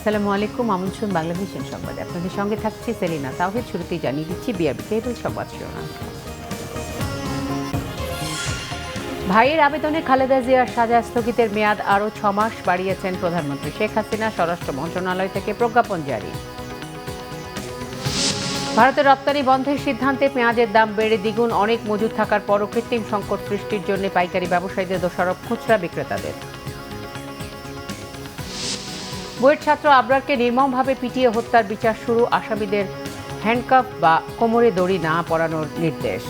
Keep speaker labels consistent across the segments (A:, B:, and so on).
A: আসসালামু আলাইকুম, আমন্ত্রণ বাংলা ভিশন সংবাদে। আপনাদের সঙ্গে থাকছি সেলিনা তাওহিদ। শুরুতেই জানিয়ে দিচ্ছি বিআরবি কেবল সংবাদ শিরোনাম। ভাইয়ের আবেদনে খালেদা জিয়ার সাজা স্থগিতের মেয়াদ আরও 6 মাস বাড়িয়েছেন প্রধানমন্ত্রী শেখ হাসিনা। স্বরাষ্ট্র মন্ত্রণালয় থেকে প্রজ্ঞাপন জারি। ভারতের রপ্তানি বন্ধের সিদ্ধান্তে পেঁয়াজের দাম বেড়ে দ্বিগুণ। অনেক মজুদ থাকার পরও কৃত্রিম সংকট সৃষ্টির জন্য পাইকারি ব্যবসায়ীদের দোষারোপ খুচরা বিক্রেতাদের। বুয়েট ছাত্র আবরারকে নির্মমভাবে পিটিয়ে হত্যার বিচার শুরু। আসামিদের হ্যান্ডকাফ বা কোমরে দড়ি না পরানোর নির্দেশ।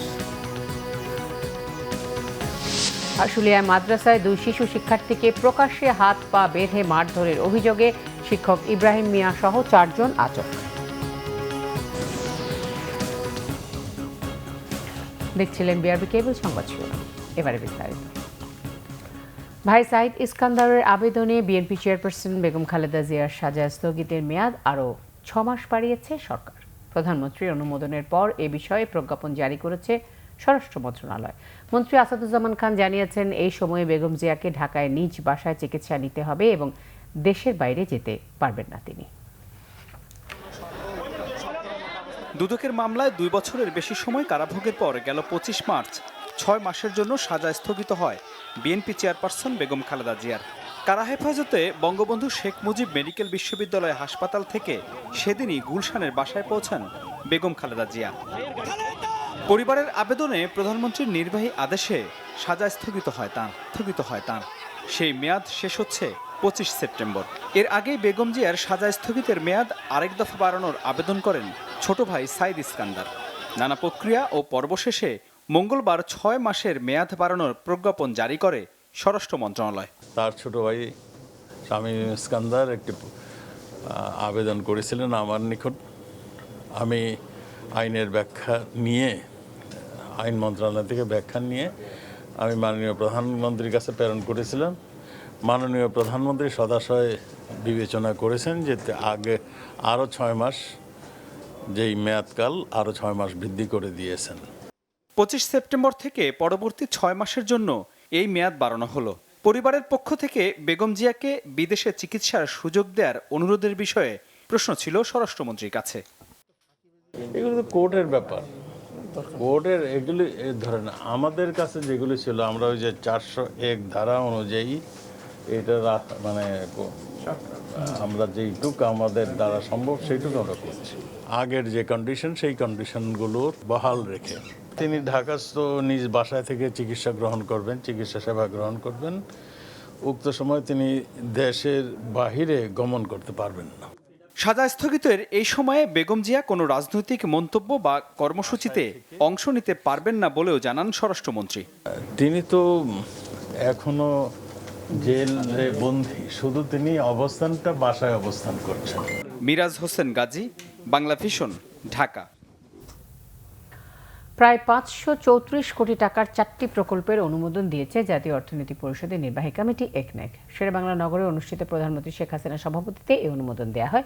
A: আশুলিয়ায় মাদ্রাসায় 2 শিশু শিক্ষার্থীকে প্রকাশ্যে হাত পা বেঁধে মারধরের অভিযোগে শিক্ষক ইব্রাহিম মিয়া সহ 4 জন আটক। দেখছিলেন বিআরবি কেবল সংবাদ শিরোনাম। এবারে বিস্তারিত। ভাই সাইদ ইস্কান্দারের আবেদনে বিএনপি চেয়ারপারসন বেগম খালেদা জিয়ার সাজা স্থগিতের মেয়াদ আরও 6 মাস বাড়িয়েছে সরকার। প্রধানমন্ত্রীর অনুমোদনের পর এ বিষয়ে প্রজ্ঞাপন জারি করেছে স্বরাষ্ট্র মন্ত্রণালয়। মন্ত্রী আসাদুজ্জামান খান জানিয়েছেন, এই সময়ে বেগম জিয়াকে ঢাকায় নিজ বাসায় চিকিৎসা নিতে হবে এবং দেশের বাইরে যেতে পারবেন না তিনি।
B: দুদকের মামলায় 2 বছরের বেশি সময় কারাভোগের পর গেল 25 মার্চ 6 মাসের জন্য সাজা স্থগিত হয় বিএনপি চেয়ারপারসন বেগম খালেদা জিয়ার। কারা হেফাজতে বঙ্গবন্ধু শেখ মুজিব মেডিকেল বিশ্ববিদ্যালয় হাসপাতাল থেকে সেদিনই গুলশানের বাসায় পৌঁছান বেগম খালেদা জিয়া। পরিবারের আবেদনে প্রধানমন্ত্রীর নির্বাহী আদেশে সাজা স্থগিত হয় তাঁর। সেই মেয়াদ শেষ হচ্ছে 25 সেপ্টেম্বর। এর আগেই বেগম জিয়ার সাজা স্থগিতের মেয়াদ আরেক দফা বাড়ানোর আবেদন করেন ছোট ভাই সাইদ ইস্কান্দার। নানা প্রক্রিয়া ও পর্ব শেষে মঙ্গলবার 6 মাসের মেয়াদ বাড়ানোর প্রজ্ঞাপন জারি করে স্বরাষ্ট্র মন্ত্রণালয়।
C: তার ছোট ভাই শামীম ইস্কান্দার একটি আবেদন করেছিলেন আমার নিকট। আমি আইনের ব্যাখ্যা নিয়ে, আইন মন্ত্রণালয় থেকে ব্যাখ্যা নিয়ে আমি মাননীয় প্রধানমন্ত্রীর কাছে প্রেরণ করেছিলাম। মাননীয় প্রধানমন্ত্রী সদাশয় বিবেচনা করেছেন যে আগে আরও 6 মাস, যেই মেয়াদকাল আরও 6 মাস বৃদ্ধি করে দিয়েছেন।
B: 25 সেপ্টেম্বর থেকে পরবর্তী 6 মাসের জন্য এই মেয়াদ বাড়ানো হলো। পরিবারের পক্ষ থেকে বেগম জিয়াকে বিদেশে চিকিৎসার সুযোগ দেওয়ার অনুরোধের বিষয়ে প্রশ্ন ছিল স্বরাষ্ট্রমন্ত্রীর কাছে।
C: এগুলো তো কোর্টের ব্যাপার, কোর্টের এগুলি ধরেন আমাদের কাছে যেগুলি ছিল, আমরা ওই যে 401 ধারা অনুযায়ী এটা মানে আমরা যেইটুকু আমাদের দ্বারা সম্ভব সেইটুকু আমরা করছি। আগের যে কন্ডিশন, সেই কন্ডিশনগুলোর বহাল রেখে তিনি ঢাকাস্থ নিজ বাসায় থেকে চিকিৎসা গ্রহণ করবেন, চিকিৎসা সেবা গ্রহণ করবেন। উক্ত সময় তিনি দেশের বাহিরে গমন করতে পারবেন না।
B: সাজা স্থগিতের এই সময়ে বেগম জিয়া কোনো রাজনৈতিক মন্তব্য বা কর্মসূচিতে অংশ নিতে পারবেন না বলেও জানান স্বরাষ্ট্রমন্ত্রী।
C: তিনি তো এখনো জেলে বন্দী, শুধু তিনি অবস্থানটা বাসায় অবস্থান করছেন।
B: মিরাজ হোসেন গাজী, বাংলা ভিশন, ঢাকা।
A: প্রায় 534 কোটি টাকার 4টি প্রকল্পের অনুমোদন দিয়েছে জাতীয় অর্থনীতি পরিষদের নির্বাহী কমিটি একনেক। শেরেবাংলা নগরে অনুষ্ঠিত প্রধানমন্ত্রী শেখ হাসিনার সভাপতিত্বে এই অনুমোদন দেওয়া হয়।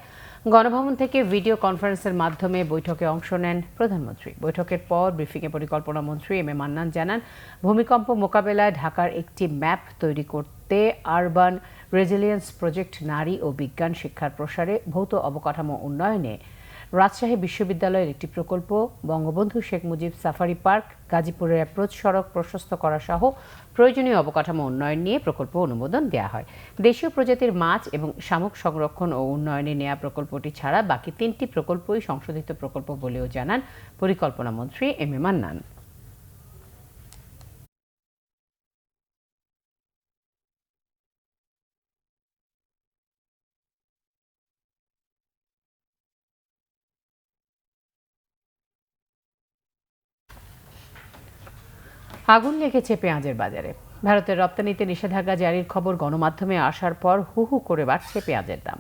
A: গণভবন থেকে ভিডিও কনফারেন্সের মাধ্যমে বৈঠকে অংশ নেন প্রধানমন্ত্রী। বৈঠকের পর ব্রিফিংয়ে পরিকল্পনা মন্ত্রী এম এ মান্নান জানান, ভূমিকম্প মোকাবেলায় ঢাকার একটি ম্যাপ তৈরি করতে আরবান রেজিলিয়েন্স প্রজেক্ট, নারী ও বিজ্ঞান শিক্ষার প্রসারে, ভৌত অবকাঠামো উন্নয়নে রাজশাহী বিশ্ববিদ্যালয়ের একটি প্রকল্প, বঙ্গবন্ধু শেখ মুজিব সাফারি পার্ক, গাজীপুরের অ্যাপ্রোচ সড়ক প্রশস্ত করা সহ প্রয়োজনীয় অবকাঠামো উন্নয়ন নিয়ে প্রকল্প অনুমোদন দেওয়া হয়। দেশীয় প্রজাতির মাছ এবং শামুক সংরক্ষণ ও উন্নয়নে নেওয়া প্রকল্পটি ছাড়া বাকি 3টি প্রকল্পই সংশোধিত প্রকল্প বলেও জানান পরিকল্পনা মন্ত্রী এম এ মান্নান। আগুন লেগেছে পেঁয়াজের বাজারে। ভারতের রপ্তানিতে নিষেধাজ্ঞা জারির খবর গণমাধ্যমে আসার পর হু হু করে বাড়ছে পেঁয়াজের দাম।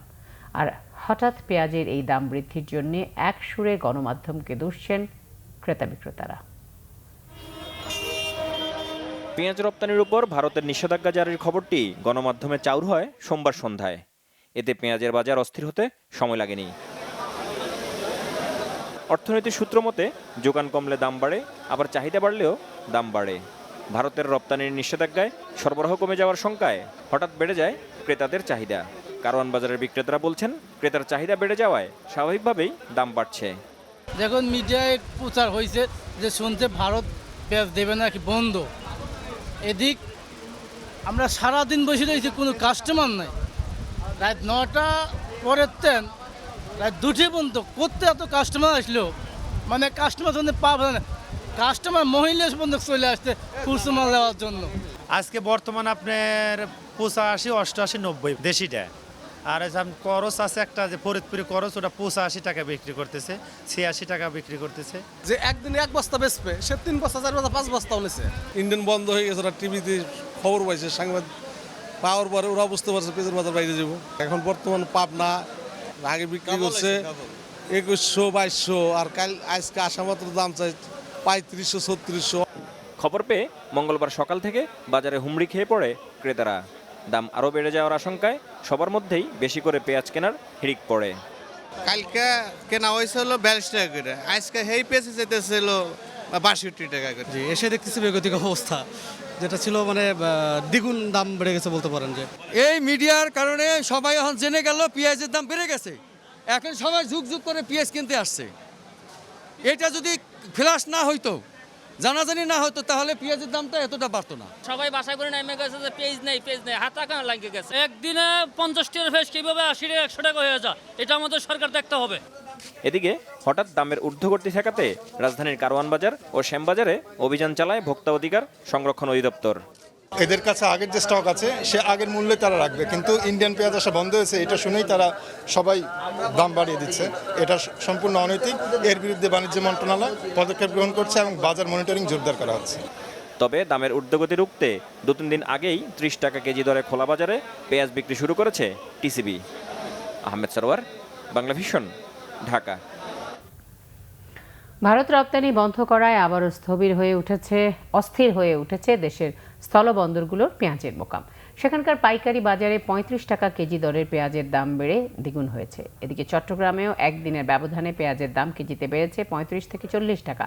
A: আর হঠাৎ পেঁয়াজের এই দাম বৃদ্ধির জন্য এক সুরে গণমাধ্যমকে দুষছেন ক্রেতা বিক্রেতারা।
D: পেঁয়াজ রপ্তানির উপর ভারতের নিষেধাজ্ঞা জারির খবরটি গণমাধ্যমে চাউর হয় সোমবার সন্ধ্যায়। এতে পেঁয়াজের বাজার অস্থির হতে সময় লাগেনি। অর্থনৈতিক সূত্র মতে যোগান কমলে দাম বাড়ে, আবার চাহিদা বাড়লেও দাম বাড়ে। ভারতের রপ্তানির নিষেধাজ্ঞায় সরবরাহ কমে যাওয়ার শঙ্কায় হঠাৎ বেড়ে যায় ক্রেতাদের চাহিদা। কারওয়ান বাজারের বিক্রেতারা বলছেন ক্রেতার চাহিদা বেড়ে যাওয়ায় স্বাভাবিকভাবেই দাম বাড়ছে।
E: যখন মিডিয়ায় প্রচার হয়েছে যে শুনতে ভারত পেঁয়াজ দেবে নাকি বন্ধ, এদিক আমরা সারাদিন বসে রয়েছি, কোনো কাস্টমার নাই। রাত 9টা পরের তেন রাত 2টে পর্যন্ত করতে এত কাস্টমার আসলো, মানে কাস্টমার জন্য পাবে না, কাস্টমার মহিলা পর্যন্ত চলে আসছে খুচরো মাল নেওয়ার জন্য।
F: আজকে বর্তমান আপনার 85, 88, 90 দেশিটা। আর করস আছে একটা যে ফরিদপুরি করস, ওটা 85 টাকা বিক্রি করতেছে, 86 টাকা বিক্রি করতেছে।
G: যে একদিন 1 বস্তা বেচবে, সে 3 বস্তা 4 বস্তা 5 বস্তা উনেছে।
H: ইন্ডিয়ান বন্ধ হয়ে গেছে, ওরা টিভিতে খবর পাইছে, সাংবাদিক পাওয়ার পরে ওরা বুঝতে পারছে পেঁয়াজের বাজার বাইরে যাবো। এখন বর্তমান পাবনা আগে বিক্রি করছে 2100, 2200, আর আজকে আসা মাত্র দাম চাই 3500, 3600।
D: খবর পেয়ে মঙ্গলবার সকাল থেকে বাজারে হুমড়ি খেয়ে পড়ে ক্রেতারা। দাম আরও বেড়ে যাওয়ার আশঙ্কায় সবার মধ্যেই বেশি করে পেঁয়াজ কেনার হিড়িক পড়ে।
I: কালকে কেনা হয়েছে হলো 42 টাকা করে, আজকে হেই পেঁচে যেতেছিল 62 টাকা করে।
G: জি, এসে দেখতেছি বেগতিক অবস্থা, যেটা ছিল মানে দ্বিগুণ দাম বেড়ে গেছে বলতে পারেন। যে
J: এই মিডিয়ার কারণে সবাই এখন জেনে গেল পেঁয়াজের দাম বেড়ে গেছে, এখন সবাই ঝুঁক করে পেঁয়াজ কিনতে আসছে। এটা যদি ফ্ল্যাশ না হইতো, জানাজানি না হতো, তাহলে পেঁয়াজের দামটা এতটা বাড়তো না।
E: সবাই বাসা করে নেমে গেছে যে পেঁয়াজ নেই, হাতা কানা লাগে গেছে। একদিনে 50 টাকার পেঁয়াজ কিভাবে 80 টাকা 100 টাকা হয়ে যায়, এটা আমাদের সরকার দেখতে হবে।
D: এদিকে হঠাৎ দামের ঊর্ধ্বগতি ঠেকাতে রাজধানীর কারওয়ান বাজার ও শ্যামবাজারে অভিযান চালায় ভোক্তা অধিকার সংরক্ষণ অধিদপ্তর।
K: এদের কাছে আগের যে স্টক আছে সে আগের মূল্যে তারা রাখবে, কিন্তু ইন্ডিয়ান পেঁয়াজ আসা বন্ধ হয়েছে, এটা শুনেই তারা সবাই দাম বাড়িয়ে দিচ্ছে। এটা সম্পূর্ণ অনৈতিক। এর বিরুদ্ধে বাণিজ্য মন্ত্রণালয় পদক্ষেপ গ্রহণ করছে এবং বাজার মনিটরিং জোরদার করা হচ্ছে।
D: তবে দামের ঊর্ধ্বগতি রুখতে 2-3 দিন আগেই 30 টাকা কেজি দরে খোলা বাজারে পেঁয়াজ বিক্রি শুরু করেছে টিসিবি। আহমেদ সরওয়ার, বাংলা ভিশন, ঢাকা।
A: ভারত রপ্তানি বন্ধ করায় আবারও অস্থির হয়ে উঠেছে দেশের স্থলবন্দরগুলোর পেঁয়াজের মোকাম। সেখানকার পাইকারি বাজারে 35 টাকা কেজি দরের পেঁয়াজের দাম বেড়ে দ্বিগুণ হয়েছে। এদিকে চট্টগ্রামেও একদিনের ব্যবধানে পেঁয়াজের দাম কেজিতে বেড়েছে 35 থেকে 40 টাকা।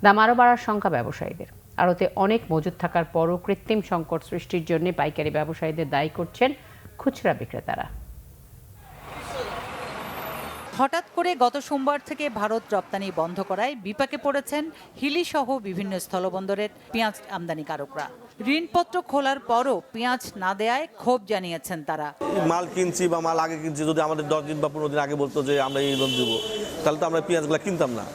A: দাম আরও বাড়ার শঙ্কা ব্যবসায়ীদের। আড়তে অনেক মজুত থাকার পরও কৃত্রিম সংকট সৃষ্টির জন্য পাইকারি ব্যবসায়ীদের দায়ী করছেন খুচরা বিক্রেতারা।
L: হঠাৎ করে গত সোমবার থেকে ভারত রপ্তানি বন্ধ করায় বিপাকে পড়েছেন হিলি সহ বিভিন্ন স্থলবন্দরের পেঁয়াজ আমদানিকারকরা। ঋণপত্র খোলার পরও পেঁয়াজ না দেয়ায় ক্ষোভ জানিয়েছেন তারা।
M: মাল কিনছি বা মাল আগে কিনছি, যদি আমাদের 10 দিন বা 15 দিন আগে বলতো যে আমরা এই লোন দেবো, তাহলে তো আমরা পেঁয়াজগুলো কিনতাম না।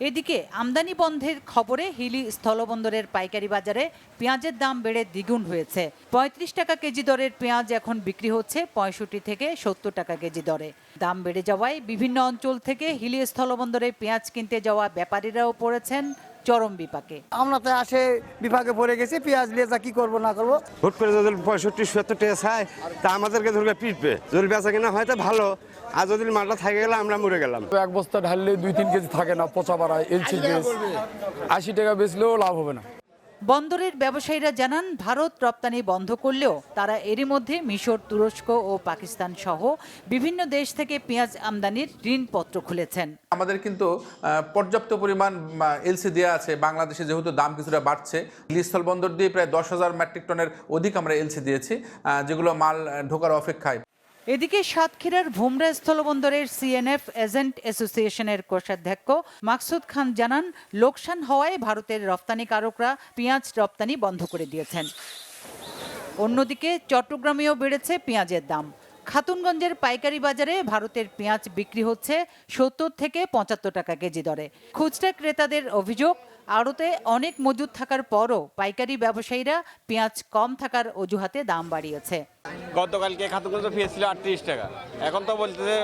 L: এদিকে আমদানি বন্ধের খবরে হিলি স্থলবন্দরের পাইকারি বাজারে পেঁয়াজের দাম বেড়ে দ্বিগুণ হয়েছে। 35 টাকা কেজি দরের পেঁয়াজ এখন বিক্রি হচ্ছে 65 থেকে 70 টাকা কেজি দরে। দাম বেড়ে যাওয়ায় বিভিন্ন অঞ্চল থেকে হিলি স্থলবন্দরে পেঁয়াজ কিনতে যাওয়া ব্যাপারীরাও পড়েছেন চরম বিপাকে।
J: আমরা তো আসে বিপাকে পড়ে গেছি, পেঁয়াজ লিয়ে কি করবো না করবো।
I: হুট করে যদি 65-70 টাকা চায়, তা আমাদেরকে ধরবে পিটবে। যদি বেচা কিনা হয় তো ভালো, আর যদি মালটা থাকে গেলে আমরা মরে গেলাম।
J: 1 বস্তা ঢাললে 2-3 কেজি থাকে না, পচা বাড়ায়। এলসি 80 টাকা বেচলেও লাভ হবে না।
L: বন্দরের ব্যবসায়ীরা জানান, ভারত রপ্তানি বন্ধ করলেও তারা এরই মধ্যে মিশর, তুরস্ক ও পাকিস্তান সহ বিভিন্ন দেশ থেকে পেঁয়াজ আমদানির ঋণপত্র খুলেছেন।
N: আমাদের কিন্তু পর্যাপ্ত পরিমাণ এলসি দেওয়া আছে। বাংলাদেশে যেহেতু দাম কিছুটা বাড়ছে, স্থল বন্দর দিয়ে প্রায় 10,000 মেট্রিক টনের অধিক আমরা এলসি দিয়েছি, যেগুলো মাল ঢোকার অপেক্ষায়।
L: এদিকে সাতক্ষীরার ভুমরা স্থলবন্দরের সিএনএফ এজেন্ট অ্যাসোসিয়েশনের কোষাধ্যক্ষ মাকসুদ খান জানান, লোকসান হওয়ায় ভারতের রপ্তানিকারকরা পেঁয়াজ রপ্তানি বন্ধ করে দিয়েছেন। অন্যদিকে চট্টগ্রামেও বেড়েছে পেঁয়াজের দাম। খাতুনগঞ্জের পাইকারি বাজারে ভারতের পেঁয়াজ বিক্রি হচ্ছে 70 থেকে 75 টাকা কেজি দরে। খুচরা ক্রেতাদের অভিযোগ, আড়তে অনেক মজুদ থাকার পরও পাইকারি ব্যবসায়ীরা পেঁয়াজ কম থাকার অজুহাতে দাম বাড়িয়েছে।
I: গতকালকে খাতুনগঞ্জে পেঁয়াজ ছিল 38 টাকা, এখন তো বলতেছে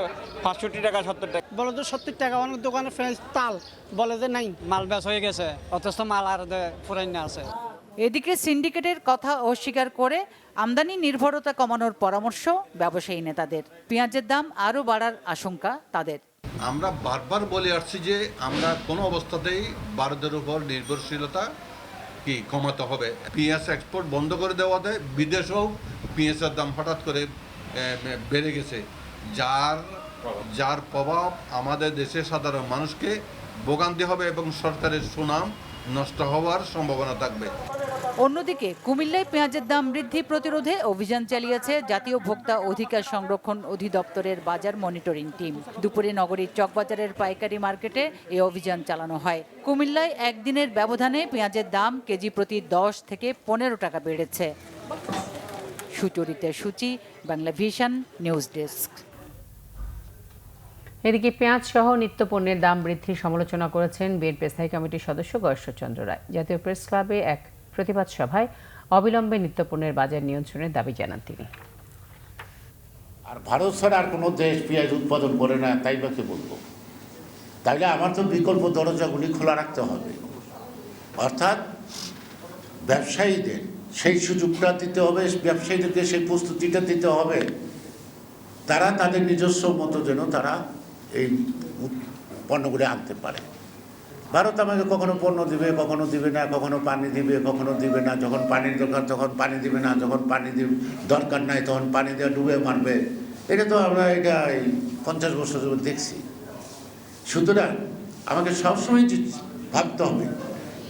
I: 65 টাকা, 70 টাকা।
E: বলে তো 70 টাকা, অনেক দোকানে পেঁয়াজ তাল বলে যে নাই, মাল বেচ হয়ে গেছে, অথচ মাল আর ফুরাইনা আছে।
L: এদিকে সিন্ডিকেটের কথা অস্বীকার করে আমদানি নির্ভরতা কমানোর পরামর্শ ব্যবসায়ী নেতাদের। পেঁয়াজের দাম আরও বাড়ার আশঙ্কা তাদের।
O: আমরা বারবার বলে আসছি যে আমরা কোনো অবস্থাতেই ভারতের উপর নির্ভরশীলতা কমাতে হবে। পেঁয়াজ এক্সপোর্ট বন্ধ করে দেওয়াতে বিদেশেও পেঁয়াজের দাম হঠাৎ করে বেড়ে গেছে, যার প্রভাব আমাদের দেশের সাধারণ মানুষকে ভোগান্তি হবে এবং সরকারের সুনাম নষ্ট হওয়ার সম্ভাবনা থাকবে।
L: অন্যদিকে কুমিল্লায় পেঁয়াজের দাম বৃদ্ধি প্রতিরোধে অভিযান চালিয়েছে জাতীয় ভোক্তা অধিকার সংরক্ষণ অধিদপ্তরের বাজার মনিটরিং টিম। দুপুরে নগরীর চকবাজারের পাইকারি মার্কেটে এই অভিযান চালানো হয়। কুমিল্লায় একদিনের ব্যবধানে পেঁয়াজের দাম কেজি প্রতি 10 থেকে 15 টাকা বেড়েছে। সুচরিতা সূচি, বাংলা ভিশন নিউজ ডেস্ক।
A: এদিকে পেঁয়াজ সহ নিত্যপণ্যের দাম বৃদ্ধির সমালোচনা করেছেন বিএনপি স্থায়ী কমিটির সদস্য গয়েশ্বরচন্দ্র রায়। জাতীয় প্রেস ক্লাবে এক প্রতিবাদ সভায় অবিলম্বে নিত্যপণ্যের বাজার নিয়ন্ত্রণের দাবি জানান তিনি।
P: আর ভারত ছাড়া আর কোনো দেশ পেঁয়াজ উৎপাদন করে না, তাই বা কি বলবো? তাইলে আমার তো বিকল্প দরজাগুলি খোলা রাখতে হবে, অর্থাৎ ব্যবসায়ীদের সেই সুযোগটা দিতে হবে, ব্যবসায়ীদেরকে সেই প্রস্তুতিটা দিতে হবে, তারা তাদের নিজস্ব মতো যেন তারা এই পণ্যগুলি আনতে পারে। ভারত আমাকে কখনো পণ্য দিবে, কখনো দিবে না, কখনো পানি দিবে, কখনো দিবে না। যখন পানির দরকার তখন পানি দিবে না, যখন পানি দরকার নাই তখন পানি দিয়ে ডুবে মারবে। এটা তো আমরা এটা 50 বছর ধরে দেখছি। সুতরাং আমাকে সবসময় ভাবতে হবে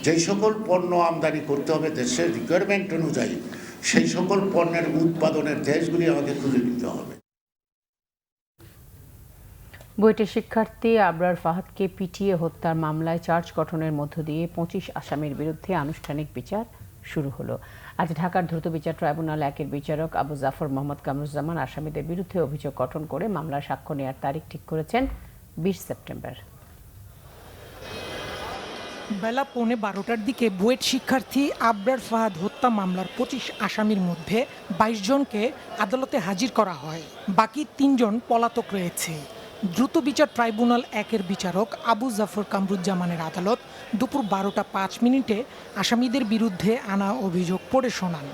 P: যেই সকল পণ্য আমদানি করতে হবে দেশের রিকোয়ারমেন্ট অনুযায়ী, সেই সকল পণ্যের উৎপাদনের দেশগুলি আমাকে খুঁজে নিতে হবে।
A: বুয়েটের শিক্ষার্থী আবরার ফাহাদকে পিটিয়ে হত্যার মামলায় চার্জ গঠনের মধ্য দিয়ে 25 আসামির বিরুদ্ধে আনুষ্ঠানিক বিচার শুরু হলো। আজ ঢাকার দ্রুত বিচার ট্রাইব্যুনাল 1-এর বিচারক আবু জাফর মোহাম্মদ কামরুজ্জামান আসামিদের বিরুদ্ধে অভিযোগ গঠন করে মামলার সাক্ষ্য নেওয়ার তারিখ ঠিক করেছেন 20 সেপ্টেম্বর।
Q: বেলা 11:15টার দিকে বুয়েট শিক্ষার্থী আবরার ফাহাদ হত্যা মামলার 25 আসামির মধ্যে 22 জনকে আদালতে হাজির করা হয়। বাকি 3 জন পলাতক রয়েছে। দ্রুত বিচার ট্রাইব্যুনাল 1-এর বিচারক আবু জাফর কামরুজ্জামানের আদালত দুপুর 12টা 5 মিনিটে আসামিদের বিরুদ্ধে আনা অভিযোগ পড়ে শোনান।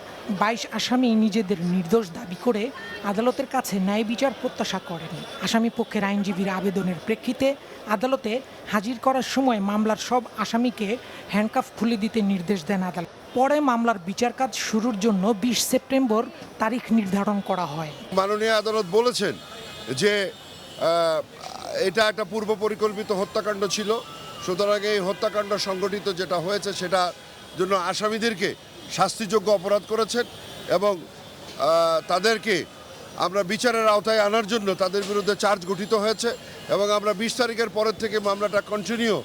Q: 22 আসামি নিজেদের নির্দোষ দাবি করে আদালতের কাছে ন্যায় বিচার প্রত্যাশা করেন। আসামি পক্ষের আইনজীবীর আবেদনের প্রেক্ষিতে আদালতে হাজির করার সময় মামলার সব আসামিকে হ্যান্ডকাফ খুলে দিতে নির্দেশ দেন আদালত। পরে মামলার বিচার কাজ শুরুর জন্য 20 সেপ্টেম্বর তারিখ নির্ধারণ করা হয়।
R: মাননীয় আদালত বলেছেন যে এটা একটা পূর্ব পরিকল্পিত হত্যাকাণ্ড ছিল, সুতরাং এই হত্যাকাণ্ড সংগঠিত যেটা হয়েছে সেটার জন্য আসামিদেরকে শাস্তিযোগ্য অপরাধ করেছেন এবং তাদেরকে আমরা বিচারের আওতায় আনার জন্য তাদের বিরুদ্ধে চার্জ গঠিত হয়েছে এবং আমরা 20 তারিখের পরের থেকে মামলাটা কন্টিনিউ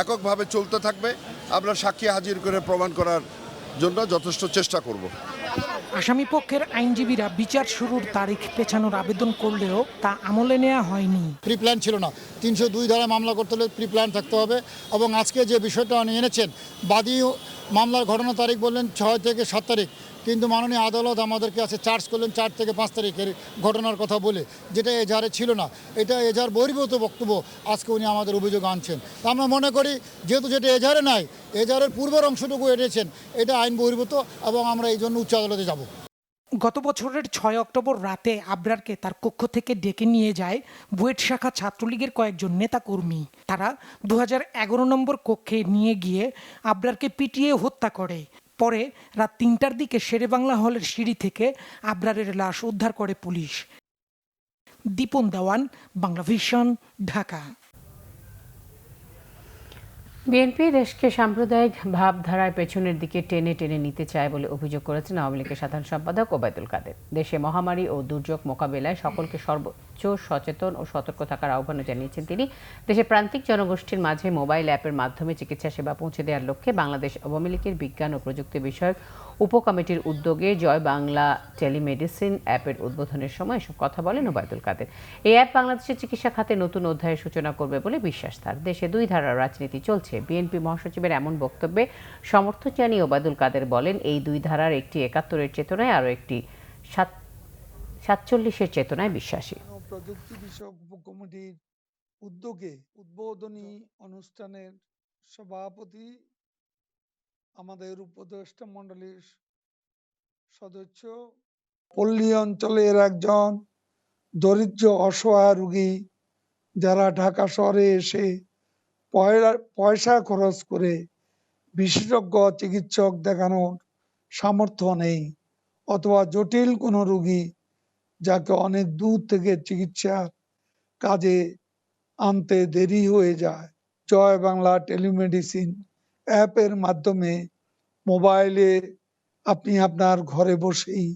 R: এককভাবে চলতে থাকবে। আমরা সাক্ষী হাজির করে প্রমাণ করার জন্য যথেষ্ট চেষ্টা করব।
Q: আসামি পক্ষের আইনজীবীরা বিচার শুরুর তারিখ পেছানোর আবেদন করলেও তা আমলে নেওয়া হয়নি।
S: প্রি প্ল্যান ছিল না। 302 ধারায় মামলা করতে হলে প্রি প্ল্যান থাকতে হবে এবং আজকে যে বিষয়টা উনি এনেছেন, বাদী মামলার ঘটনা তারিখ বললেন 6 থেকে 7 তারিখ, কিন্তু মাননীয় আদালত আমাদেরকে আছে চার্জ করলেন 4 থেকে 5 তারিখের ঘটনার কথা বলে, যেটা এজাহারে ছিল না। এটা এজাহার বহির্ভূত বক্তব্য আজকে উনি আমাদের অভিযোগ আনছেন। তা আমরা মনে করি যেহেতু যেটা এজাহারে নাই, এজাহারের পূর্বের অংশটুকু এনেছেন, এটা আইন বহির্ভূত এবং আমরা এই জন্য উচ্চ আদালতে যাব।
Q: গত বছরের 6 অক্টোবর রাতে আবরারকে তার কক্ষ থেকে ডেকে নিয়ে যায় বুয়েট শাখা ছাত্রলীগের কয়েকজন নেতাকর্মী। তারা 2011 নম্বর কক্ষে নিয়ে গিয়ে আবরারকে পিটিয়ে হত্যা করে। পরে রাত 3টার দিকে শেরেবাংলা হলের সিঁড়ি থেকে আবরারের লাশ উদ্ধার করে পুলিশ। দীপন দেওয়ান, বাংলা ভিশন, ঢাকা।
A: বিএনপি দেশকে সাম্প্রদায়িক ভাবধারায় পেছনের দিকে টেনে টেনে নিতে চায় বলে অভিযোগ করেছেন আওয়ামী লীগের সাধারণ সম্পাদক ওবায়দুল কাদের। দেশে মহামারী ও দুর্যোগ মোকাবেলায় সকলকে সর্বোচ্চ সচেতন ও সতর্ক থাকার আহ্বানও জানিয়েছেন তিনি। দেশের প্রান্তিক জনগোষ্ঠীর মাঝে মোবাইল অ্যাপের মাধ্যমে চিকিৎসা সেবা পৌঁছে দেওয়ার লক্ষ্যে বাংলাদেশ আওয়ামী লীগের বিজ্ঞান ও প্রযুক্তি বিষয়ক উপকমিটির উদ্যোগে জয় বাংলা টেলিমেডিসিন অ্যাপের উদ্বোধনের সময় এসব কথা বলেন ওবায়দুল কাদের। এই অ্যাপ বাংলাদেশের চিকিৎসা খাতে নতুন অধ্যায়ের সূচনা করবে বলে বিশ্বাস তার। দেশে 2 ধারার রাজনীতি চলছে। বিএনপি মহাসচিবের এমন বক্তব্যে সমর্থন জানিয়ে ওবায়দুল কাদের বলেন, এই 2 ধারার একটি 71-এর চেতনায়, আরও একটি 47-এর চেতনায় বিশ্বাসী।
T: প্রযুক্তি বিষয়ক উপকমিটির উদ্যোগে উদ্বোধনী অনুষ্ঠানের সভাপতি আমাদের উপদেষ্টা মণ্ডলীর সদস্য, পল্লী অঞ্চলের একজন দরিদ্র অসহায় রোগী যারা ঢাকা শহরে এসে পয়সা খরচ করে বিশেষজ্ঞ চিকিৎসক দেখানোর সামর্থ্য নেই, অথবা জটিল কোনো রোগী যাকে অনেক দূর থেকে চিকিৎসার কাজে আনতে দেরি হয়ে যায়, জয় বাংলা টেলিমেডিসিন অ্যাপের মাধ্যমে মোবাইলে আপনি আপনার ঘরে বসেই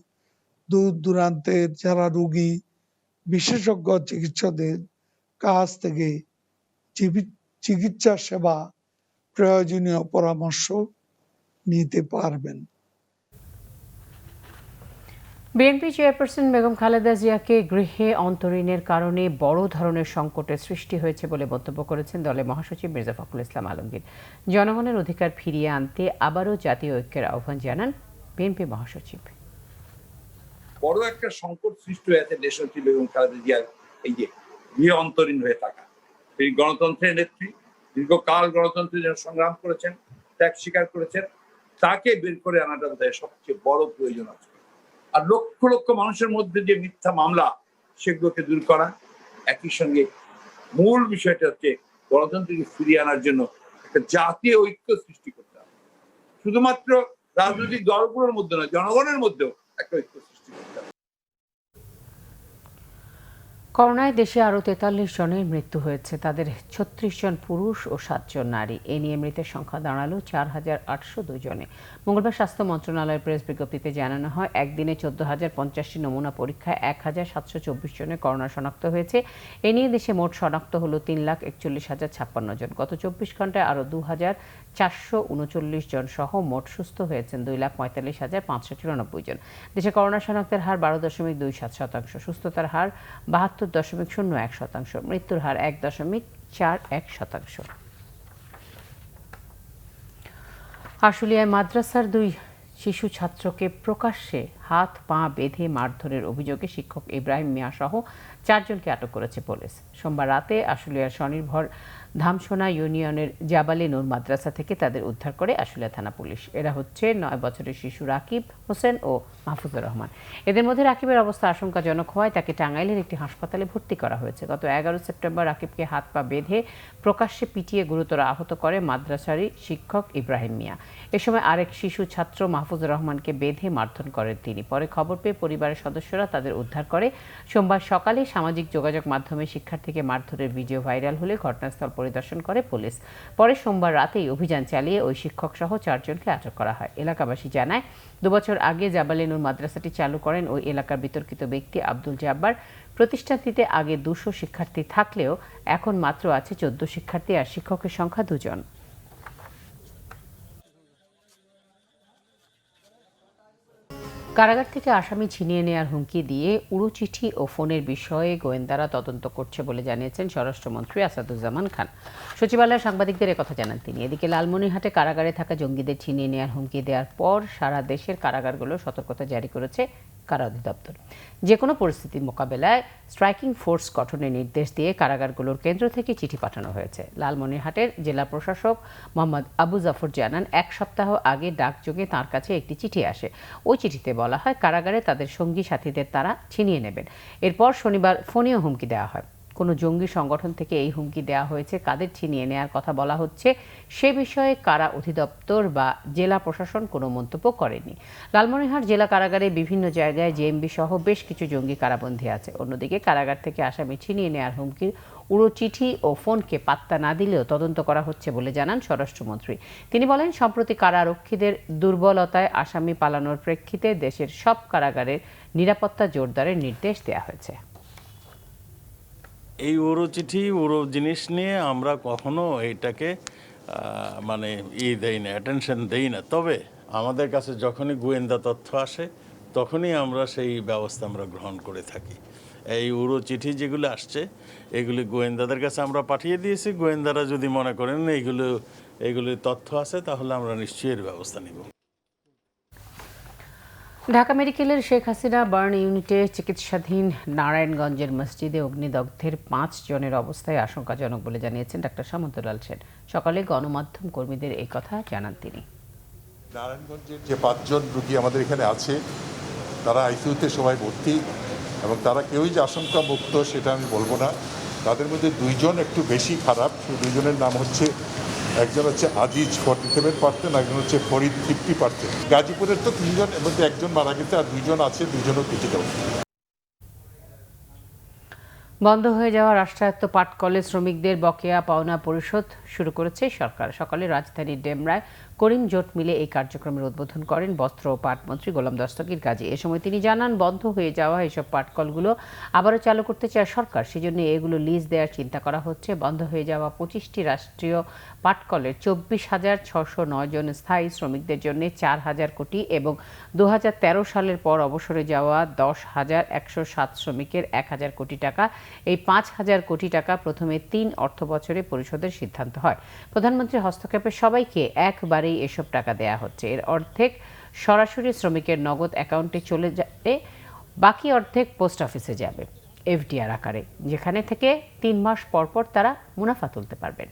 T: দূর দূরান্তের যারা রোগী বিশেষজ্ঞ চিকিৎসকদের কাছ থেকে চিকিৎসা সেবা প্রয়োজনীয় পরামর্শ নিতে পারবেন।
A: বিএনপি চেয়ারপারসন বেগম খালেদা জিয়াকে গৃহে অন্তরীণের কারণে বড় ধরনের সংকটের সৃষ্টি হয়েছে বলে মন্তব্য করেছেন দলের মহাসচিব মির্জা ফখরুল ইসলাম আলমগীর। জনগণের অধিকার ফিরিয়ে আনতে আবারও জাতীয় ঐক্যের আহ্বান জানান বিএনপি মহাসচিব।
U: বড় একটা সংকট সৃষ্টি হয়েছে দেশনেত্রী বেগম খালেদা জিয়ার এই যে গৃহে অন্তরীণ হয়ে থাকা। তিনি গণতন্ত্রের নেত্রী, দীর্ঘকাল গণতন্ত্রের জন্য সংগ্রাম করেছেন, ত্যাগ স্বীকার করেছেন। তাকে বের করে আনাটা বোধহয় সবচেয়ে বড় প্রয়োজন আছে। আর লক্ষ লক্ষ মানুষের মধ্যে যে মিথ্যা মামলা, সেগুলোকে দূর করা। একই সঙ্গে মূল বিষয়টা হচ্ছে গণতন্ত্রকে ফিরিয়ে আনার জন্য একটা জাতীয় ঐক্য সৃষ্টি করতে হবে। শুধুমাত্র রাজনৈতিক দলগুলোর মধ্যে নয়, জনগণের মধ্যেও একটা ঐক্য সৃষ্টি করতে হবে।
A: করোনায় দেশে আরও 43 জনের মৃত্যু হয়েছে। তাদের 36 জন পুরুষ ও 7 জন নারী। এ নিয়ে মৃতের সংখ্যা দাঁড়ালো 4802 জনে। মঙ্গলবার স্বাস্থ্য মন্ত্রণালয়ের প্রেস বিজ্ঞপ্তিতে জানানো হয়, একদিনে 14,050টি নমুনা পরীক্ষায় 1724 জনের করোনা শনাক্ত হয়েছে। এ নিয়ে দেশে মোট শনাক্ত হলো 3,41,056 জন। গত 24 ঘন্টায় আরও 2,439 জন সহ মোট সুস্থ হয়েছেন 2,45,594 জন। দেশে করোনা শনাক্তের হার 12.27%, সুস্থতার হার 72.01%, মৃত্যুর হার 1.41%। আশুলিয়ায় মাদ্রাসার 2 শিশু ছাত্রকে প্রকাশ্যে হাত পা বেঁধে মারধরের অভিযোগে শিক্ষক ইব্রাহিম মিয়া সহ 4 জনকে আটক করেছে পুলিশ। সোমবার রাতে আশুলিয়ার স্বনির্ভর ধামসোনা ইউনিয়নের জাবালে নূর মাদ্রাসা থেকে তাদের উদ্ধার করে আশুলিয়া থানা পুলিশ। এরা হচ্ছে 9 বছরের শিশু রাকিব হোসেন ও মাহফুজুর রহমান। এদের মধ্যে রাকিবের অবস্থা আশঙ্কাজনক হওয়ায় তাকে টাঙ্গাইলের একটি হাসপাতালে ভর্তি করা হয়েছে। গত 11 সেপ্টেম্বর রাকিবকে হাত পা বেঁধে প্রকাশ্যে পিটিয়ে গুরুতর আহত করে মাদ্রাসারই শিক্ষক ইব্রাহিম মিয়া। এ সময় আরেক শিশু ছাত্র মাহফুজুর রহমানকে বেঁধে মারধর করেন তিনি। পরে খবর পেয়ে পরিবারের সদস্যরা তাদের উদ্ধার করে। সোমবার সকালে সামাজিক যোগাযোগ মাধ্যমে শিক্ষার্থীকে মারধরের ভিডিও ভাইরাল হলে ঘটনাস্থল পরিদর্শন করে পুলিশ। পরে সোমবার রাতেই অভিযান চালিয়ে ওই শিক্ষক সহ 4 জনকে আটক করা হয়। এলাকাবাসী জানায়, 2 বছর আগে জাবালে নূর মাদ্রাসাটি চালু করেন ওই এলাকার বিতর্কিত ব্যক্তি আব্দুল জাব্বার। প্রতিষ্ঠানটিতে আগে 200 শিক্ষার্থী থাকলেও এখন মাত্র আছে 14 শিক্ষার্থী আর শিক্ষকের সংখ্যা 2 জন। কারাগার থেকে আসামি ছিনিয়ে নেওয়ার হুমকি দিয়ে উড়ো চিঠি ও ফোনের বিষয়ে গোয়েন্দারা তদন্ত করছে বলে জানিয়েছেন স্বরাষ্ট্রমন্ত্রী আসাদুজ্জামান খান। সচিবালয়ে সাংবাদিকদের একথা জানান তিনি। এদিকে লালমনিরহাটে কারাগারে থাকা জঙ্গিদের ছিনিয়ে নেওয়ার হুমকি দেওয়ার পর সারা দেশের কারাগারগুলো সতর্কতা জারি করেছে কারা অধিদপ্তর। যে কোনো পরিস্থিতি মোকাবেলায় স্ট্রাইকিং ফোর্স গঠনের নির্দেশ দিয়ে কারাগারগুলোর কেন্দ্র থেকে চিঠি পাঠানো হয়েছে। লালমনিরহাটের জেলা প্রশাসক মোহাম্মদ আবু জাফর জানান, 1 সপ্তাহ আগে ডাকযোগে তাঁর কাছে একটি চিঠি আসে। ওই চিঠিতে বলা হয় কারাগারে তাদের সঙ্গী সাথীদের তারা ছিনিয়ে নেবেন। এরপর শনিবার ফোনেও হুমকি দেওয়া হয়। কোনো জঙ্গি সংগঠন থেকে এই হুমকি দেওয়া হয়েছে, কাদের ছিনিয়ে নেওয়ার কথা বলা হচ্ছে সে বিষয়ে কারা অধিদপ্তর বা জেলা প্রশাসন কোনো মন্তব্য করেনি। লালমনিরহাট জেলা কারাগারে বিভিন্ন জায়গায় জেএমবি সহ বেশ কিছু জঙ্গি কারাবন্দী আছে। অন্যদিকে কারাগার থেকে আসামি ছিনিয়ে নেওয়ার হুমকির উড়ো চিঠি ও ফোনকে পাত্তা না দিলেও তদন্ত করা হচ্ছে বলে জানান স্বরাষ্ট্রমন্ত্রী। তিনি বলেন, সম্প্রতি কারারক্ষীদের দুর্বলতায় আসামি পালানোর প্রেক্ষিতে দেশের সব কারাগারের নিরাপত্তা জোরদারের নির্দেশ দেওয়া হয়েছে।
C: এই উড়ো চিঠি উড়ো জিনিস নিয়ে আমরা কখনো এইটাকে দেই না, অ্যাটেনশন দেই না। তবে আমাদের কাছে যখনই গোয়েন্দা তথ্য আসে তখনই আমরা সেই ব্যবস্থা আমরা গ্রহণ করে থাকি। এই উড়ো চিঠি যেগুলো আসছে এগুলি গোয়েন্দাদের কাছে আমরা পাঠিয়ে দিয়েছি। গোয়েন্দারা যদি মনে করেন এগুলির তথ্য আছে তাহলে আমরা নিশ্চয়ই এর ব্যবস্থা নিব।
A: ঢাকা মেডিকেলের শেখ হাসিনা বার্ন ইউনিটে চিকিৎসাধীন নারায়ণগঞ্জের মসজিদে অগ্নিদগ্ধের 5 জনের অবস্থায় আশঙ্কাজনক বলে জানিয়েছেন ডাক্তার সামন্তলাল সেন। সকালে গণমাধ্যম কর্মীদের এই কথা জানান তিনি।
V: নারায়ণগঞ্জের যে 5 জন রোগী আমাদের এখানে আছে তারা আইসিইউতে সবাই ভর্তি এবং তারা কেউই যে আশঙ্কা মুক্ত সেটা আমি বলবো না। তাদের মধ্যে 2 জন একটু বেশি খারাপ। সেই 2 জনের নাম হচ্ছে, একজন হচ্ছে আজিজ 47%, একজন হচ্ছে ফরিদ 50%। গাজীপুরের তো 3 জন, এর মধ্যে 1 জন মারা গেছে আর 2 জন আছে, 2 জনও ক্রিটিক্যাল।
A: বন্ধ হয়ে যাওয়া রাষ্ট্রায়ত্ত পাট কলেজ শ্রমিকদের বকেয়া পাওনা পরিশোধ শুরু করেছে সরকার। সকালে রাজধানীর ডেমরায় করিম জোট মিলে এই কার্যক্রমের উদ্বোধন করেন বস্ত্র ও পাট মন্ত্রী গোলাম দস্তগীর গাজী। এ সময় তিনি জানান, বন্ধ হয়ে যাওয়া এসব পাটকলগুলো আবারও চালু করতে চায় সরকার, সেজন্য এগুলো লিজ দেওয়ার চিন্তা করা হচ্ছে। বন্ধ হয়ে যাওয়া 25টি রাষ্ট্রীয় পাটকলের 24,609 জন স্থায়ী শ্রমিকদের জন্য 4,000 কোটি এবং 2013 সালের পর অবসরে যাওয়া 10,107 শ্রমিকের 1,000 কোটি টাকা, এই 5,000 কোটি টাকা প্রথমে 3 অর্থবছরে পরিশোধের সিদ্ধান্ত হয়। প্রধানমন্ত্রীর হস্তক্ষেপে সবাইকে একবারেই এসব টাকা দেয়া হচ্ছে। এর অর্ধেক সরাসরি শ্রমিকের নগদ অ্যাকাউন্টে চলে যাবে, বাকি অর্ধেক পোস্ট অফিসে যাবে এফডিআর আকারে, যেখানে থেকে 3 মাস পর পর তারা মুনাফা তুলতে পারবেন।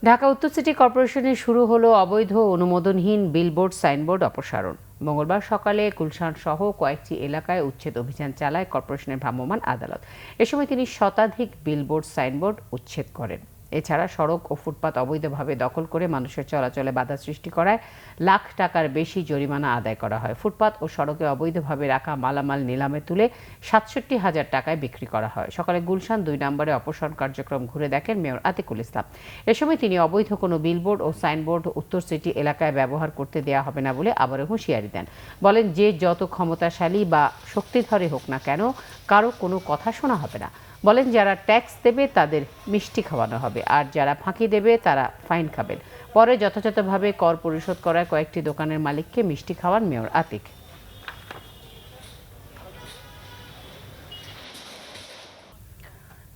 A: ঢাকা উত্তর সিটি কর্পোরেশনে শুরু হলো অবৈধ অনুমোদনহীন বিলবোর্ড সাইনবোর্ড অপসারণ। মঙ্গলবার সকালে গুলশান সহ কয়েকটি এলাকায় উচ্ছেদ অভিযান চালায় কর্পোরেশনের ভ্রাম্যমাণ আদালত। এ সময় তিনি শতাধিক বিলবোর্ড সাইনবোর্ড উচ্ছেদ করেন। এছাড়া সড়ক ও ফুটপাত অবৈধভাবে দখল করে মানুষের চলাচলে বাধা সৃষ্টি করায় লাখ টাকার বেশি জরিমানা আদায় করা হয়। ফুটপাত ও সড়কে অবৈধভাবে রাখা মালামাল নিলামে তুলে 67,000 টাকায় বিক্রি করা হয়। সকালে গুলশান 2 নম্বরে অপসারণ কার্যক্রম ঘুরে দেখেন মেয়র আতিকুল ইসলাম। এ সময় তিনি অবৈধ কোনো বিলবোর্ড ও সাইনবোর্ড উত্তর সিটি এলাকায় ব্যবহার করতে দেওয়া হবে না বলে আবারও হুঁশিয়ারি দেন। বলেন, যে যত ক্ষমতাশালী বা শক্তিধরই হোক না কেন, কারো কোনো কথা শোনা হবে না। বলেন, যারা ট্যাক্স দেবে তাদের মিষ্টি খাওয়ানো হবে, আর যারা ফাঁকি দেবে তারা ফাইন খাবেন। পরে যথাযথভাবে কর পরিশোধ করায় কয়েকটি দোকানের মালিককে মিষ্টি খাওয়ান মেয়র আতিক।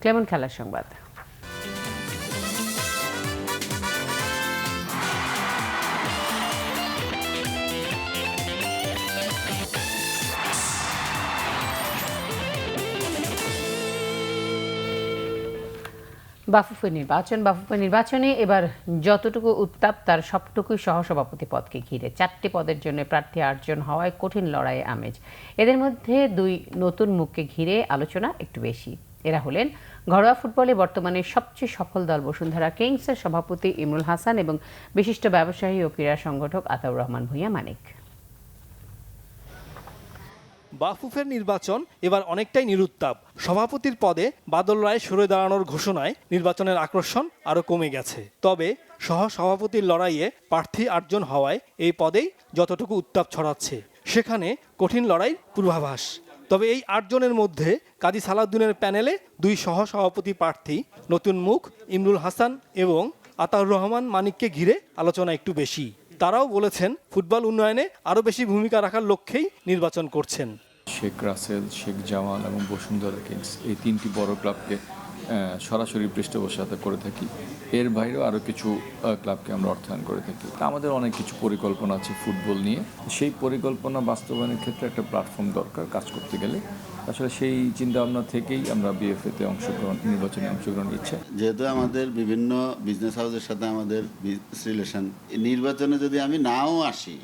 A: ক্লেমন খেলার সংবাদ। বাফুফে নির্বাচনে এবার যতটুকু উত্তাপ তার সবটুকুই সহসভাপতি পদকে ঘিরে। 4টি পদের জন্য প্রার্থী 8 জন হওয়ায় কঠিন লড়াইয়ে আমেজ। এদের মধ্যে 2 নতুন মুখকে ঘিরে আলোচনা একটু বেশি। এরা হলেন ঘরোয়া ফুটবলে বর্তমানে সবচেয়ে সফল দল বসুন্ধরা কিংসের সভাপতি ইমরুল হাসান এবং বিশিষ্ট ব্যবসায়ী ও ক্রীড়া সংগঠক আতাউর রহমান ভূঁইয়া মানিক।
G: বাফুফের নির্বাচন এবার অনেকটাই নিরুত্তাপ। সভাপতির পদে বাদল রায় সরে দাঁড়ানোর ঘোষণায় নির্বাচনের আকর্ষণ আরও কমে গেছে। তবে সহ সভাপতির লড়াইয়ে প্রার্থী 8 জন হওয়ায় এই পদেই যতটুকু উত্তাপ ছড়াচ্ছে, সেখানে কঠিন লড়াই পূর্বাভাস। তবে এই 8 জনের মধ্যে কাজী সালাউদ্দিনের প্যানেলে 2 সহ সভাপতি প্রার্থী নতুন মুখ ইমরুল হাসান এবং আতাউর রহমান মানিককে ঘিরে আলোচনা একটু বেশি। তারাও বলেছেন, ফুটবল উন্নয়নে আরও বেশি ভূমিকা রাখার লক্ষ্যেই নির্বাচন করছেন।
B: শেখ রাসেল, শেখ জামাল এবং বসুন্ধরা কিংস এই 3টি বড় ক্লাবকে সরাসরি পৃষ্ঠপোষকতা করে থাকি। এর বাইরেও আরও কিছু ক্লাবকে আমরা অর্থায়ন করে থাকি। আমাদের অনেক কিছু পরিকল্পনা আছে ফুটবল নিয়ে। সেই পরিকল্পনা বাস্তবায়নের ক্ষেত্রে একটা প্ল্যাটফর্ম দরকার কাজ করতে গেলে। আসলে সেই চিন্তাভাবনা থেকেই আমরা বিএফএতে নির্বাচনে অংশগ্রহণ নিচ্ছে।
F: যেহেতু আমাদের বিভিন্ন বিজনেস হাউসের সাথে আমাদের রিলেশন, নির্বাচনে যদি আমি নাও আসি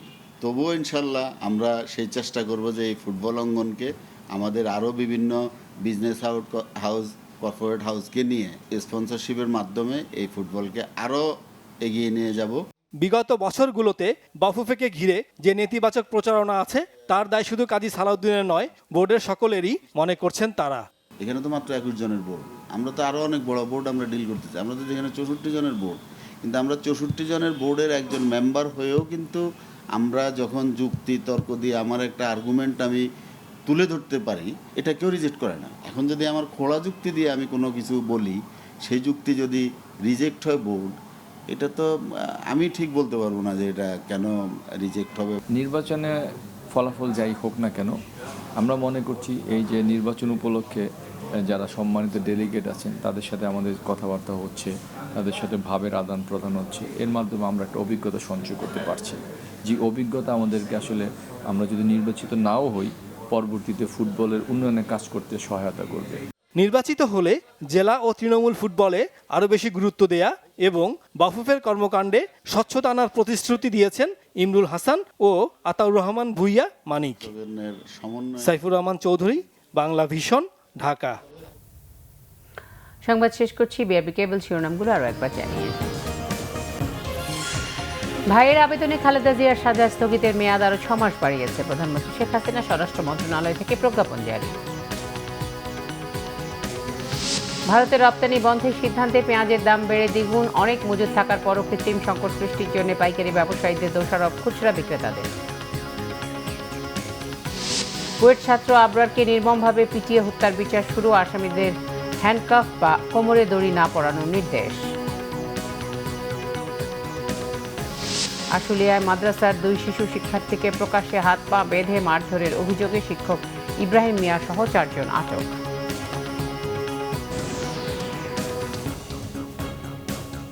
F: তবুও ইনশাল্লাহ আমরা সেই চেষ্টা করব যে এই ফুটবল অঙ্গনকে আমাদের আরও বিভিন্ন বিজনেস হাউস কর্পোরেট হাউসকে নিয়ে স্পন্সরশিপের মাধ্যমে এই ফুটবলকে আরও এগিয়ে নিয়ে যাব।
G: বিগত বছরগুলোতে বাফুফেকে ঘিরে যে নেতিবাচক প্রচারণা আছে তার দায় শুধু কাজী সালাউদ্দিনের নয়, বোর্ডের সকলেরই মনে করছেন তারা।
F: এখানে তো মাত্র 21 জনের বোর্ড, আমরা তো আরও অনেক বড় বোর্ড আমরা ডিল করতে চাই। আমরা তো এখানে 64 জনের বোর্ড, কিন্তু আমরা 64 জনের বোর্ডের একজন মেম্বার হয়েও কিন্তু আমরা যখন যুক্তি তর্ক দিয়ে আমার একটা আর্গুমেন্ট আমি তুলে ধরতে পারি, এটা কেউ রিজেক্ট করে না। এখন যদি আমার খোলা যুক্তি দিয়ে আমি কোনো কিছু বলি, সেই যুক্তি যদি রিজেক্ট হয় বোর্ড, এটা তো আমি ঠিক বলতে পারবো না যে এটা কেন রিজেক্ট হবে।
B: নির্বাচনে ফলাফল যাই হোক না কেন, আমরা মনে করছি এই যে নির্বাচন উপলক্ষে যারা সম্মানিত ডেলিগেট আছেন তাদের সাথে আমাদের কথাবার্তা হচ্ছে, তাদের সাথে ভাবের আদান প্রদান হচ্ছে। এর মাধ্যমে আমরা একটা অভিজ্ঞতা সঞ্চয় করতে পারছি, যে অভিজ্ঞতা আমাদেরকে আসলে আমরা যদি নির্বাচিত নাও হই পরবর্তীতে ফুটবলের উন্নয়নে কাজ করতে সহায়তা করবে।
G: নির্বাচিত হলে জেলা ও তৃণমূল ফুটবলে আরও বেশি গুরুত্ব দেয়া এবং বাফুফের কর্মকাণ্ডে স্বচ্ছতা আনার প্রতিশ্রুতি দিয়েছেন ইমরুল হাসান ও আতাউর রহমান ভূঁইয়া মানিক। সাইফুর রহমান চৌধুরী, বাংলা ভিশন, ঢাকা।
A: সংবাদ শেষ করছি। বিআরবি কেবল শিরোনামগুলো আরও একবার জানিয়ে। ভাইয়ের আবেদনে খালেদা জিয়ার সাজা স্থগিতের মেয়াদ আরও 6 মাস বাড়িয়েছে প্রধানমন্ত্রী শেখ হাসিনা। স্বরাষ্ট্র মন্ত্রণালয় থেকে প্রজ্ঞাপন জারি। ভারতের রপ্তানি বন্ধের সিদ্ধান্তে পেঁয়াজের দাম বেড়ে দ্বিগুণ, অনেক মজুদ থাকার পরও কৃত্রিম সংকট সৃষ্টির জন্য পাইকারি ব্যবসায়ীদের দোষারোপ খুচরা বিক্রেতাদের। বুয়েট ছাত্র আবরারকে নির্মমভাবে পিটিয়ে হত্যার বিচার শুরু, আসামিদের হ্যান্ডকাফ বা কোমরে দড়ি না পরানোর নির্দেশ। আশুলিয়ায় মাদ্রাসার 2 শিশু শিক্ষার্থীকে প্রকাশ্যে হাত পা বেঁধে মারধরের অভিযোগে শিক্ষক ইব্রাহিম মিয়া সহ 4 জন আটক।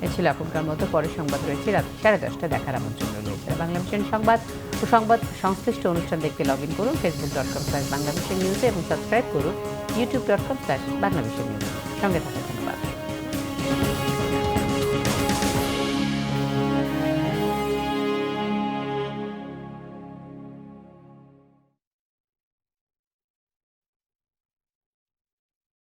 A: এ ছিল এখনকার মতো, পরের সংবাদ রয়েছে রাত 10:30 দেখার আমন্ত্রণ রয়েছে। বাংলাভিশন সংবাদ ও সংবাদ সংশ্লিষ্ট অনুষ্ঠান দেখতে লগ ইন করুন facebook.com/বাংলাভিশন নিউজে এবং সাবস্ক্রাইব করুন youtube.com/বাংলাভিশন নিউজ। সঙ্গে থাকার ধন্যবাদ।